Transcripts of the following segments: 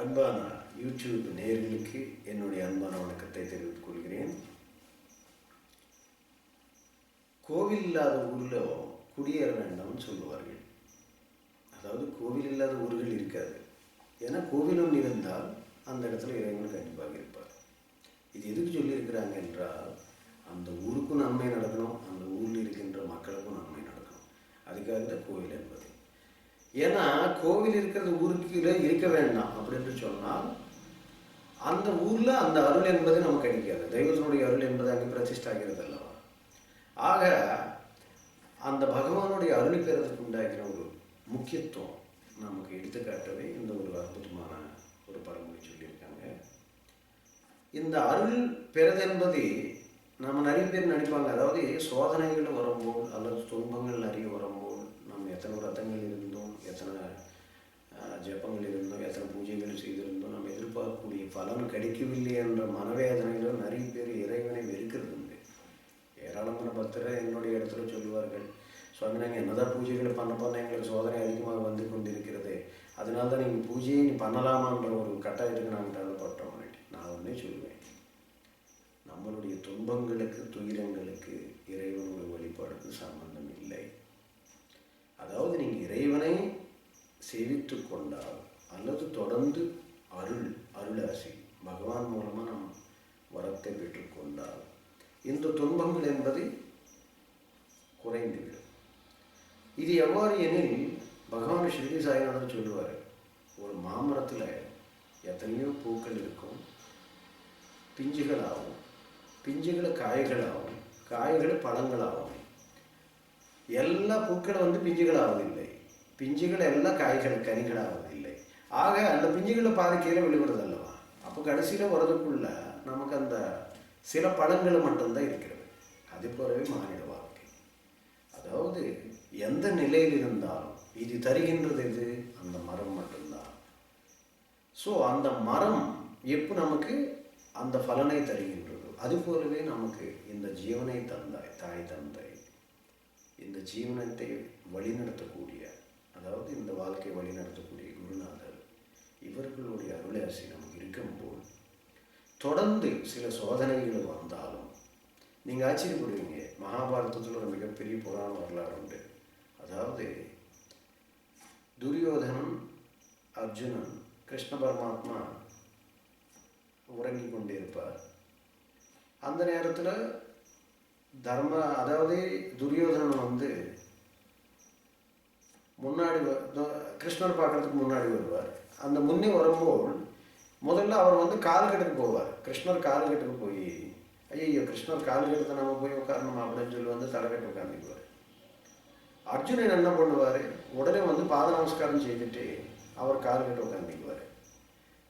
அன்பான யூடியூப் நேயர்களுக்கு என்னுடைய அன்பான வணக்கத்தை தெரிவித்துக் கொள்கிறேன். கோவில் இல்லாத ஊரில் குடியேற வேண்டாம்னு சொல்லுவார்கள். அதாவது கோவில் இல்லாத ஊர்கள் இருக்காது. ஏன்னா கோவில் ஒன்று இருந்தால் அந்த இடத்துல இறைவன் கண்டிப்பாக இருப்பார். இது எதுக்கு சொல்லியிருக்கிறாங்க என்றால், அந்த ஊருக்கும் நன்மை நடக்கணும், அந்த ஊரில் இருக்கின்ற மக்களுக்கும் நன்மை நடக்கணும். அதுக்காக தான் கோவில் என்பது. ஏன்னா கோவில் இருக்கிறது ஊருக்கு இருக்க வேண்டாம் அப்படின்னு சொன்னால் அந்த ஊரில் அந்த அருள் என்பது நமக்கு கிடைக்காது. தெய்வத்தினுடைய அருள் என்பது அங்கே பிரதிஷ்டாகிறது அல்லவா. ஆக அந்த பகவானுடைய அருளை பெறதுக்கு உண்டாகிற ஒரு முக்கியத்துவம் நமக்கு எடுத்துக்காட்டவே இந்த ஒரு அற்புதமான ஒரு பழமொழி சொல்லியிருக்காங்க. இந்த அருள் பெறுதென்பது நம்ம நிறைய பேர் நினைப்பாங்க, அதாவது சோதனைகள் வரும்போது அல்லது துன்பங்கள் நிறைய வரும்போது நம்ம எத்தனை ரத்தங்கள் இருந்தோம், எத்தனை ஜபங்கள் இருந்தோம், எத்தனை பூஜைகள் செய்திருந்தோம், நம்ம எதிர்பார்க்கக்கூடிய பலன் கிடைக்கவில்லை என்ற மனவேதனையில் நிறைய பேர் இறைவனை வெறுக்கிறது உண்டு. ஏராளமான பக்தரை என்னுடைய இடத்துல சொல்லுவார்கள், சுவாமி நாங்கள் என்னதான் பூஜைகளை பண்ண எங்களுக்கு சோதனை அதிகமாக வந்து கொண்டிருக்கிறது, அதனால தான் நீங்கள் பூஜையை நீ பண்ணலாமான்ற ஒரு கட்டாயத்துக்கு நாங்கள் தள்ளப்பட்டோம். நான் ஒன்றே சொல்லுவேன், நம்மளுடைய துன்பங்களுக்கு துயரங்களுக்கு இறைவனுடைய வழிபாடுக்கு சம்பந்தம் இல்லை. அதாவது நீங்கள் இறைவனை சேவித்து கொண்டால் அல்லது தொடர்ந்து அருளாசி பகவான் மூலமாக நம் வரத்தை பெற்றுக்கொண்டால் இந்த துன்பங்கள் என்பது குறைந்துவிடும். இது எவ்வாறு எனில், பகவான் ஸ்ரீ சாய்நாதர் சொல்லுவார், ஒரு மாமரத்தில் எத்தனையோ பூக்கள் இருக்கும், பிஞ்சுகளாகும், பிஞ்சுகளை காய்களாகும், காய்களை பழங்களாகும். எல்லா பூக்களும் பிஞ்சுகள் ஆவதில்லை, பிஞ்சுகள் எல்லாம் கனிகள் ஆவதில்லை. ஆக அந்த பிஞ்சுகளை பாதி கீழே வெளிவிடுறது அல்லவா. அப்போ கடைசியில் வர்றதுக்குள்ள நமக்கு அந்த சில பழங்கள் மட்டும்தான் இருக்கிறது. அது போலவே மானிட வாழ்க்கை. அதாவது எந்த நிலையில் இருந்தாலும் இது தருகின்றது எது, அந்த மரம் மட்டும்தான். ஸோ அந்த மரம் எப்போ நமக்கு அந்த பலனை தருகின்றதோ அது போலவே நமக்கு இந்த ஜீவனை தந்தாய், தாய் தந்தை, இந்த ஜீவனத்தை வழிநடத்தக்கூடிய, அதாவது இந்த வாழ்க்கை வழிநடத்தக்கூடிய குருநாதர், இவர்களுடைய அருளாசி நமக்கு இருக்கும்போது தொடர்ந்து சில சோதனைகள் வந்தாலும் நீங்கள் ஆச்சரியப்படுவீங்க. மகாபாரதத்தில் ஒரு மிகப்பெரிய புராண வரலாறு உண்டு. அதாவது துரியோதனன், அர்ஜுனன், கிருஷ்ண பரமாத்மா உறங்கி கொண்டே இருப்பார். அந்த நேரத்தில் அதாவது துரியோதனன் முன்னாடி கிருஷ்ணர் பார்க்கறதுக்கு முன்னாடி வருவார். அந்த முன்னே வரும்போது முதல்ல அவர் கால்கட்டுக்கு போவார். கிருஷ்ணர் கால்கட்டுக்கு போய், ஐயோ கிருஷ்ணர் கால்கட்டத்தை நம்ம போய் உட்காரணும் அப்படின்னு சொல்லி தலைக்கட்டு உட்காந்துக்குவார். அர்ஜுனன் என்ன பண்ணுவார், உடனே பாத நமஸ்காரம் செய்துட்டு அவர் கால்கட்டு உட்காந்துக்குவார்.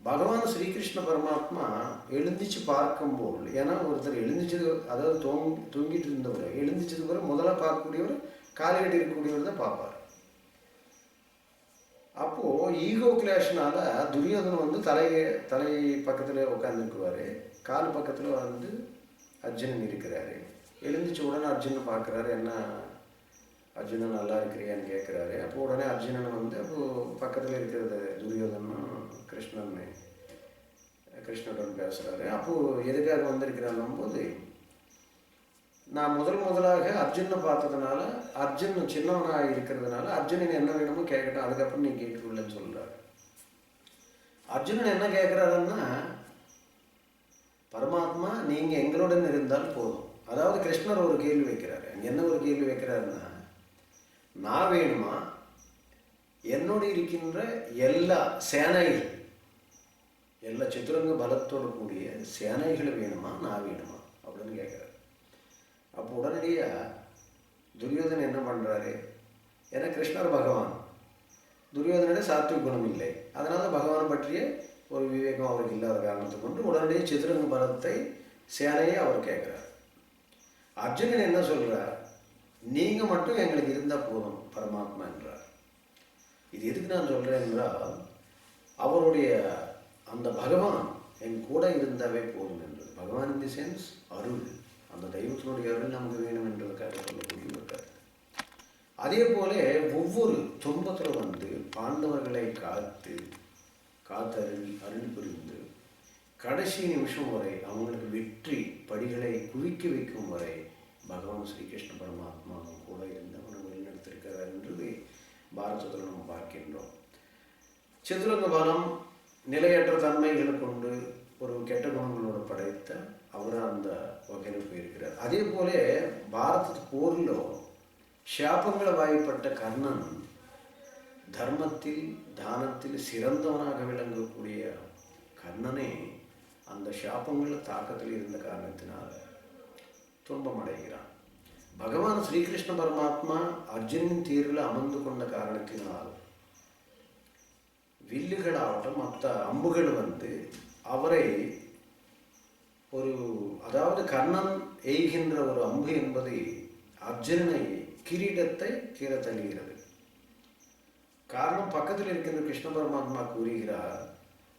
பகவான் ஸ்ரீகிருஷ்ண பரமாத்மா எழுந்திச்சு பார்க்கும்போது, ஏன்னா ஒருத்தர் எழுந்திச்சது, அதாவது தூங்கிட்டு இருந்தவர் எழுந்திச்சது பிறகு முதல்ல பார்க்கக்கூடியவர் கால்கட்டி இருக்கக்கூடியவர் தான் பார்ப்பார். அப்போது ஈகோ கிளாஷ்னால துரியோதனன் தலை பக்கத்தில் உட்காந்துக்குவார், கால் பக்கத்தில் அர்ஜுனன் இருக்கிறாரு. எழுந்திச்ச உடனே அர்ஜுனன் பார்க்குறாரு, என்ன அர்ஜுனன் நல்லா இருக்கிறியான்னு கேட்குறாரு. அப்போ உடனே அர்ஜுனன் அப்போது பக்கத்தில் இருக்கிறது துரியோதனும் கிருஷ்ணனுடன் பேசுகிறாரு. அப்போது எதுக்காக வந்திருக்கிறான் போது, நான் முதலாக அர்ஜுனை பார்த்ததுனால, அர்ஜுன் சின்னவனாக இருக்கிறதுனால அர்ஜுனன் என்ன வேணுமோ கேட்கட்டும், அதுக்கப்புறம் நீ கேட்கலன்னு சொல்கிறாரு. அர்ஜுனன் என்ன கேட்குறாருன்னா, பரமாத்மா நீங்கள் எங்களுடன் இருந்தால் போதும். அதாவது கிருஷ்ணர் ஒரு கேள்வி வைக்கிறாரு. என்ன ஒரு கேள்வி வைக்கிறாருன்னா, நான் வேணுமா, என்னோட இருக்கின்ற எல்லா சேனைகள், எல்லா சதுரங்க பலத்தோடு கூடிய சேனைகள் வேணுமா, நான் வேணுமா அப்படின்னு கேட்குறாரு. அப்போ உடனடியாக துரியோதனன் என்ன பண்ணுறாரு, ஏன்னா கிருஷ்ணர் பகவான், துரியோதனோட சாத்விக குணம் இல்லை, அதனால பகவான் பற்றிய ஒரு விவேகம் அவருக்கு இல்லாத காரணத்தை கொண்டு உடனடியே சதுரங்க பலத்தை சேனையை அவர் கேட்குறார். அர்ஜுனன் என்ன சொல்கிறார், நீங்கள் மட்டும் எங்களுக்கு இருந்தால் போதும் பரமாத்மா என்றார். இது எதுக்கு நான் சொல்கிறேன் என்றால், அவருடைய அந்த பகவான் என் கூட இருந்தாவே போதும் என்றது. பகவான் இன் தி சென்ஸ் அருள், அந்த தெய்வத்தினுடைய அருள் நமக்கு வேணும் என்றதுக்காக சொல்லக்கூடிய ஒரு கருத்து. அதே போல ஒவ்வொரு துன்பத்தில் பாண்டவர்களை காத்து காத்தருள் அருள் புரிந்து கடைசி நிமிஷம் வரை அவங்களுக்கு வெற்றி படிகளை குவிக்க வைக்கும் வரை பகவான் ஸ்ரீகிருஷ்ண பரமாத்மாவும் கூட இருந்து அவனை வழிநடத்திருக்கிறார் என்றது பாரதத்தில் நம்ம பார்க்கின்றோம். சதுரங்க பலம் நிலையற்ற தன்மைகளை கொண்டு ஒரு கெட்ட குணங்களோட படைத்த அவர் அந்த வகையில் போயிருக்கிறார். அதே போல பாரத போரிலோ சாபங்களை வாய்ப்பட்ட கர்ணன் தர்மத்தில் தானத்தில் சிறந்தவனாக விளங்கக்கூடிய கர்ணனே அந்த சாபங்கள் தாக்கத்தில் இருந்த காரணத்தினால் துன்பம் அடைகிறான். பகவான் ஸ்ரீகிருஷ்ண பரமாத்மா அர்ஜுனின் தேரில் அமர்ந்து கொண்ட காரணத்தினால் வில்லுகளாகட்டும் மற்ற அம்புகள் வந்து அவரை அதாவது கர்ணன் எய்கின்ற ஒரு அம்பு என்பது அர்ஜுனனை கிரீடத்தை கீழே தள்ளுகிறது. காரணம் பக்கத்தில் இருக்கின்ற கிருஷ்ண பரமாத்மா கூறுகிறார்,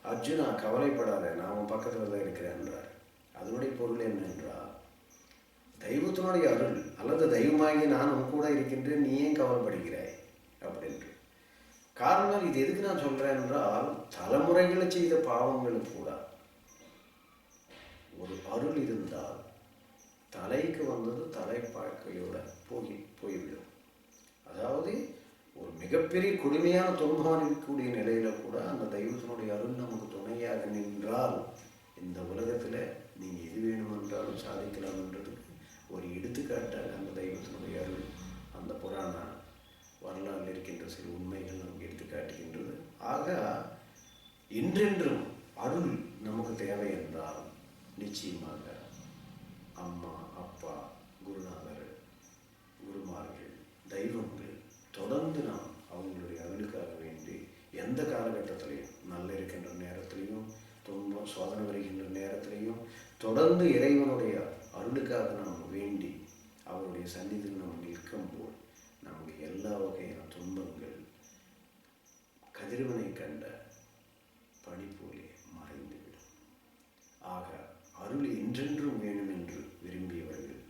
அர்ஜுனா கவலைப்படாத, நான் உன் பக்கத்தில் தான் இருக்கிறேன் என்றார். அதனுடைய பொருள் என்னென்றால் தெய்வத்தினுடைய அருள் அல்லது தெய்வமாகி நான் உன் கூட இருக்கின்றேன், நீ ஏன் கவலைப்படுகிறாய் அப்படின்று. காரணம் இது எதுக்கு நான் சொல்றேன் என்றால் தலைமுறைகளை செய்த பாவங்களுக்கு கூட ஒரு அருள் இருந்தால் தலைக்கு வந்தது தலைப்பாக்கையோட போய்விடும். அதாவது ஒரு மிகப்பெரிய கொடுமையான துன்பம் இருக்கக்கூடிய நிலையில கூட அந்த தெய்வத்தினுடைய அருள் நமக்கு துணையாக நின்றால் இந்த உலகத்துல நீங்க எது வேணுமென்றாலும் சாதிக்கலாம் என்றதுக்கு ஒரு எடுத்துக்காட்டாக அந்த தெய்வத்தினுடைய அருள் அந்த புராண வரலாறு இருக்கின்ற சில உண்மைகள் நமக்கு எடுத்து காட்டுகின்றது. ஆக இன்றென்றும் அருள் நமக்கு தேவை என்றால் நிச்சயமாக அம்மா அப்பா குருநாதர் குருமார்கள் தெய்வங்கள் தொடர்ந்து நாம் அவங்களுடைய அருளுக்காக வேண்டி எந்த காலகட்டத்திலையும் நல்ல இருக்கின்ற நேரத்திலையும் துன்பம் சோதனை வருகின்ற நேரத்திலையும் தொடர்ந்து இறைவனுடைய அருளுக்காக நாம் வேண்டி அவருடைய சந்நிதியில் நாம் நிற்கும்போது நமக்கு எல்லா வகையான துன்பங்கள் கதிரவனை கண்ட பனி போலே மறைந்துவிடும். ஆக அருள் என்றென்றும் வேணும் என்று விரும்பியவர்கள்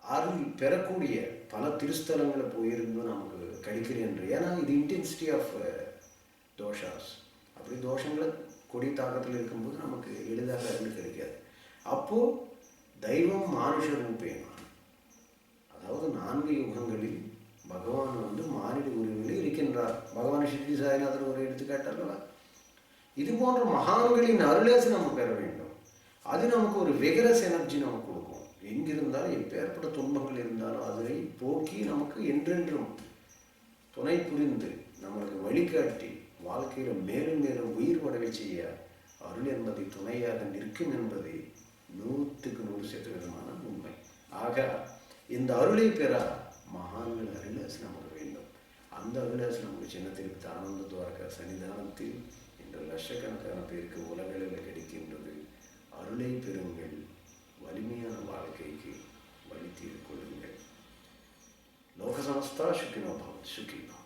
அருள் பெறக்கூடிய பல திருஸ்தலங்களை போயிருந்தும் நமக்கு கிடைக்கிறேன் என்று. ஏன்னா இது இன்டென்சிட்டி ஆஃப் தோஷாஸ். அப்படி தோஷங்களை கொடி தாக்கத்தில் இருக்கும்போது நமக்கு எளிதாக அருள் கிடைக்காது. அப்போது தெய்வம் மானுஷ ரூபேனா, அதாவது 4 யுகங்களில் பகவான் வந்து மானிட உருவிலே இருக்கின்றார். பகவான் ஸ்ரீ சாய்நாதர் ஒரு எடுத்துக்காட்டல்லவா. இது போன்ற மகான்களின் அருளாசி நம்ம பெற வேண்டும். அது நமக்கு ஒரு வெகரஸ் எனர்ஜி நமக்கு கொடுக்கும். எங்கிருந்தாலும் எப்பேற்பட்ட துன்பங்கள் இருந்தாலும் அதை போக்கி நமக்கு என்றென்றும் துணை புரிந்து நம்மளுக்கு வழிகாட்டி வாழ்க்கையில் மேலும் மேலும் உயிர் உடவை செய்ய அருள் என்பதை துணையாக நிற்கும் என்பதை 100% உண்மை. ஆக இந்த அருளை பெற மகான்கள் அருளாசி நமக்கு வேண்டும். அந்த அருளாசி நமக்கு சின்ன திருப்பதி ஆனந்த துவாரகா சன்னிதானத்தில் இன்று லட்சக்கணக்கான பேருக்கு உலகளில் கிடைக்கின்றது. அருளை பெறுங்கள், வலிமையான வாழ்க்கைக்கு வழி தீர்க்கொள்ளுங்கள். லோக சமஸ்தா சுகினோ பவத் சுகினோ.